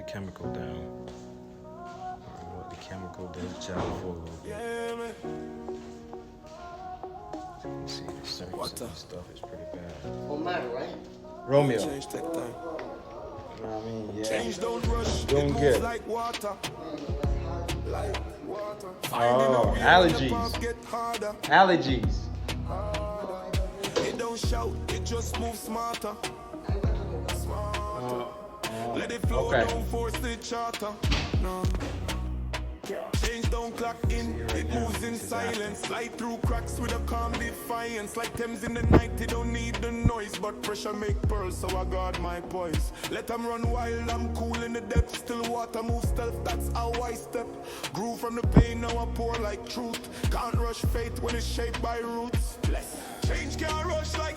chemical down. What the chemical does job for a little bit. As you can see, the surface of this stuff is pretty bad. Oh, man, right? Romeo. Change take time. You know what I mean? Yeah. Change don't rush. Doing It moves good. like water. Like water. Oh, allergies. Get harder. Allergies. It don't shout. It just moves smarter. Let it flow, Okay. don't force the charter. No. Change don't clock in, it moves in silence. Slide through cracks with a calm defiance. Like Thames in the night, it don't need the noise. But pressure make pearls, so I guard my poise. Let them run wild, I'm cool in the depths. Still water move stealth, that's how I step. Grew from the pain, now I pour like truth. Can't rush faith when it's shaped by roots. Change can't rush like